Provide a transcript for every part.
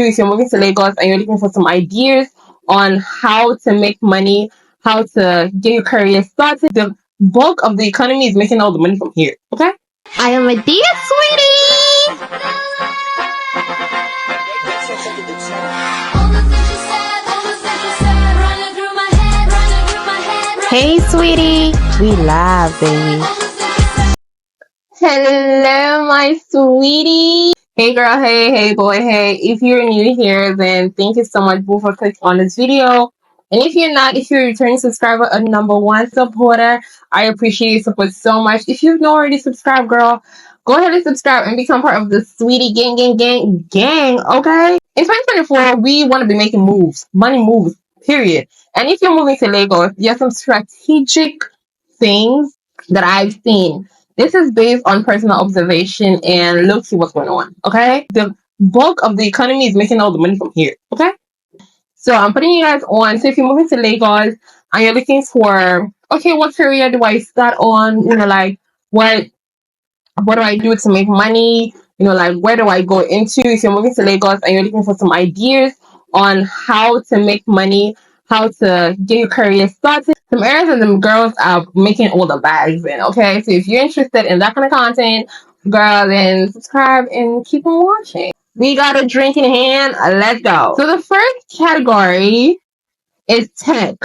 if you're moving to Lagos and you're looking for some ideas on how to make money, how to get your career started, the bulk of the economy is making all the money from here. Okay? I am a dear sweetie. Hey, sweetie. We live, baby. Hello, my sweetie. Hey girl, hey boy, hey. If you're new here, then thank you so much for clicking on this video. And if you're not, if you're a returning subscriber, a #1 supporter, I appreciate your support so much. If you've not already subscribed, girl, go ahead and subscribe and become part of the sweetie gang, okay? In 2024, we want to be making moves, money moves, period. And if you're moving to Lagos, there's some strategic things that I've seen. This is based on personal observation and look, see what's going on, okay? The bulk of the economy is making all the money from here, okay? So I'm putting you guys on. So if you're moving to Lagos and you're looking for, okay, what career do I start on? You know, like what do I do to make money? You know, like where do I go into? If you're moving to Lagos and you're looking for some ideas on how to make money, how to get your career started, some areas that them girls are making all the bags in, okay? So if you're interested in that kind of content, girl, then subscribe and keep on watching. We got a drink in hand. Let's go. So the first category is tech.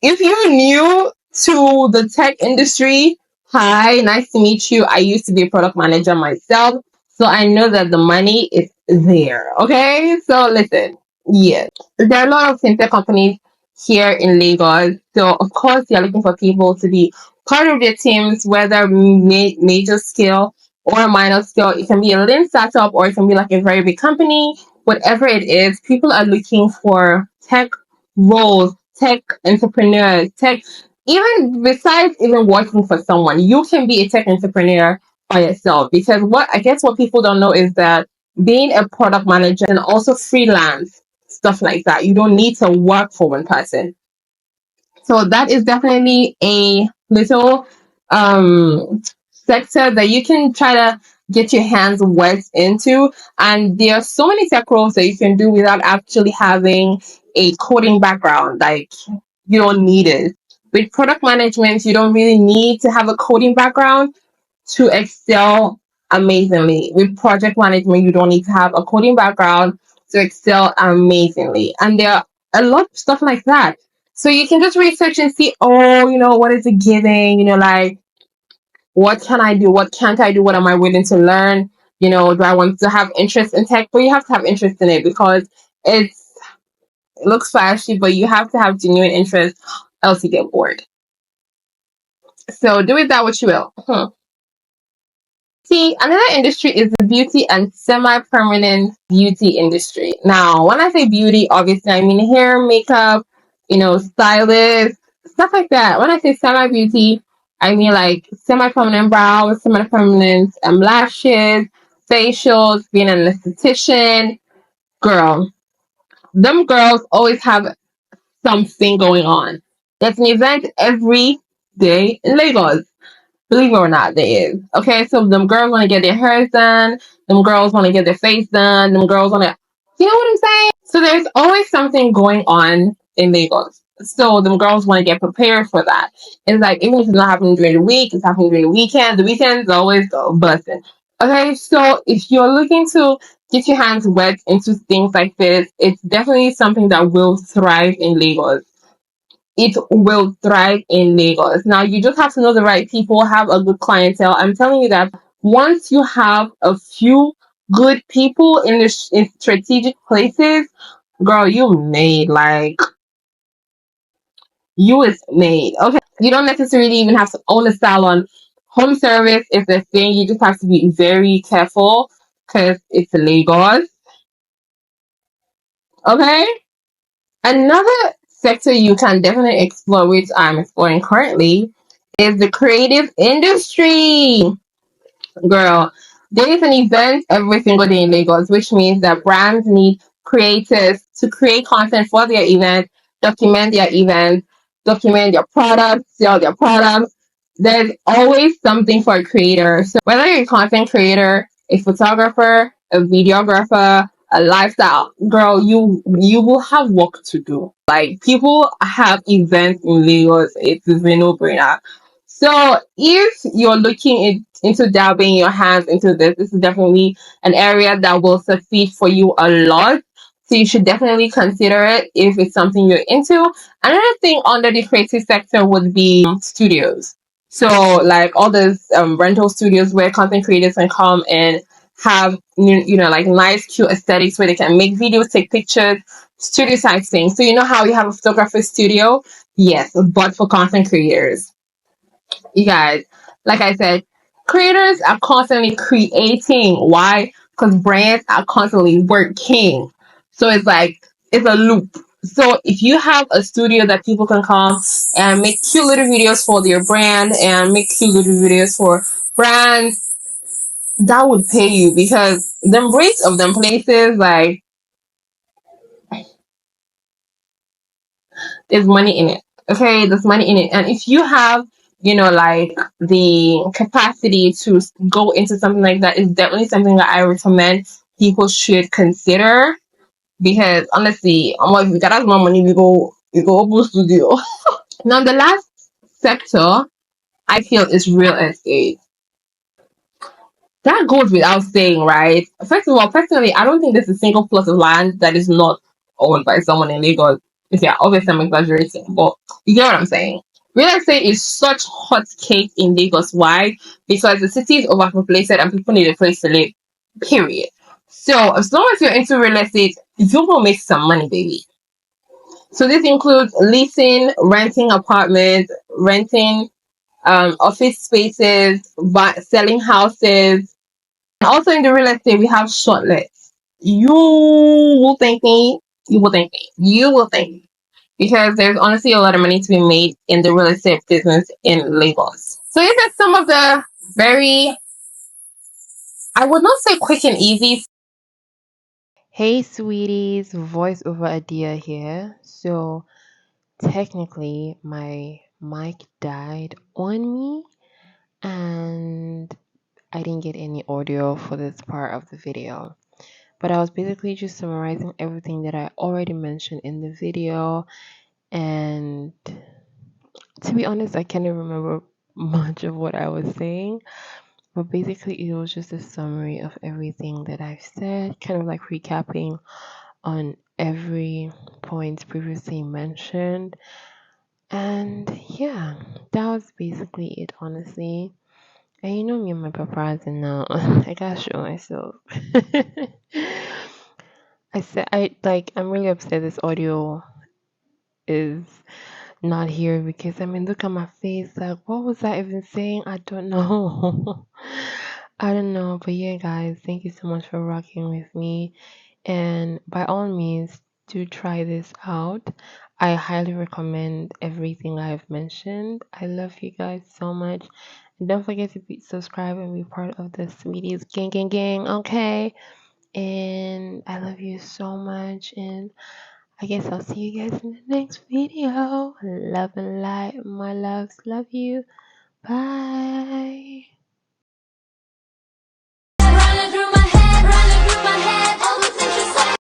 If you're new to the tech industry, hi, nice to meet you. I used to be a product manager myself, so I know that the money is there, okay? So listen, yes, there are a lot of fintech companies here in Lagos. So of course, you're looking for people to be part of their teams, whether major scale or minor scale. It can be a lean startup or it can be like a very big company. Whatever it is, people are looking for tech roles, tech entrepreneurs, tech, even besides even working for someone, you can be a tech entrepreneur by yourself. Because what people don't know is that being a product manager and also freelance, stuff like that, you don't need to work for one person. So that is definitely a little sector that you can try to get your hands wet into. And there are so many tech roles that you can do without actually having a coding background. Like, you don't need it. With product management, you don't really need to have a coding background to excel amazingly. With project management, you don't need to have a coding background to excel amazingly. And there are a lot of stuff like that. So you can just research and see, oh, you know, what is it giving? You know, like, what can I do? What can't I do? What am I willing to learn? You know, do I want to have interest in tech? But you have to have interest in it because it looks flashy, but you have to have genuine interest, else you get bored. So do with that what you will. See, another industry is the beauty and semi-permanent beauty industry. Now, when I say beauty, obviously I mean hair, makeup, you know, stylist, stuff like that. When I say semi-beauty, I mean like semi-permanent brows, semi-permanent lashes, facials, being an esthetician. Girl, them girls always have something going on. There's an event every day in Lagos. Believe it or not, there is. Okay, so them girls want to get their hair done. Them girls want to get their face done. Them girls want to, you know what I'm saying? So there's always something going on in Lagos. So them girls want to get prepared for that. It's like, even if it's not happening during the week, it's happening during the weekend. The weekends always go busting. Okay, so if you're looking to get your hands wet into things like this, it's definitely something that will thrive in Lagos. It will thrive in Lagos. Now, you just have to know the right people, have a good clientele. I'm telling you that once you have a few good people in strategic places, girl, you made, like, you is made. Okay, you don't necessarily even have to own a salon. Home service is a thing. You just have to be very careful because it's Lagos. Okay, another sector you can definitely explore, which I'm exploring currently, is the creative industry. Girl, there is an event every single day in Lagos, which means that brands need creators to create content for their event, document their event, document their products, sell their products. There's always something for a creator. So whether you're a content creator, a photographer, a videographer, a lifestyle, girl, you will have work to do. Like, people have events in Lagos, it is a no brainer. So if you're into dabbing your hands into this is definitely an area that will succeed for you a lot. So you should definitely consider it if it's something you're into. Another thing under the creative sector would be studios. So like all those rental studios where content creators can come and have like nice cute aesthetics where they can make videos, take pictures, studio side things. So you know how you have a photographer studio? Yes, but for content creators. You guys, like I said, creators are constantly creating. Why? Because brands are constantly working. So it's like it's a loop. So if you have a studio that people can come and make cute little videos for their brand and make cute little videos for brands, that would pay you because the rates of them places, like, there's money in it. Okay, there's money in it. And if you have, like the capacity to go into something like that, is definitely something that I recommend people should consider. Because honestly, if we got as more money, we go open studio. Now the last sector I feel is real estate. That goes without saying, right? First of all, personally, I don't think there's a single plot of land that is not owned by someone in Lagos. Yeah, obviously I'm exaggerating, but you get what I'm saying. Real estate is such hot cake in Lagos. Why? Because the city is overpopulated and people need a place to live. Period. So as long as you're into real estate, you will make some money, baby. So this includes leasing, renting apartments, renting office spaces, selling houses. Also in the real estate, we have shortlets. You will thank me. You will thank me. You will thank me. Because there's honestly a lot of money to be made in the real estate business in Lagos. So these are some of the very, I would not say quick and easy. Hey, sweeties, voiceover idea here. So, technically, my mic died on me, and I didn't get any audio for this part of the video. But I was basically just summarizing everything that I already mentioned in the video, and to be honest, I can't even remember much of what I was saying. But basically, it was just a summary of everything that I've said, kind of like recapping on every point previously mentioned. And yeah, that was basically it, honestly. And you know me and my paparazzi now. I gotta show myself. I'm really upset this audio is not here because I mean, look at my face. Like, what was I even saying? I don't know. I don't know. But yeah, guys, thank you so much for rocking with me. And by all means, do try this out. I highly recommend everything I've mentioned. I love you guys so much. And don't forget to subscribe and be part of the Sweeties gang, gang, gang. Okay. And I love you so much. And I guess I'll see you guys in the next video. Love and light, my loves. Love you. Bye.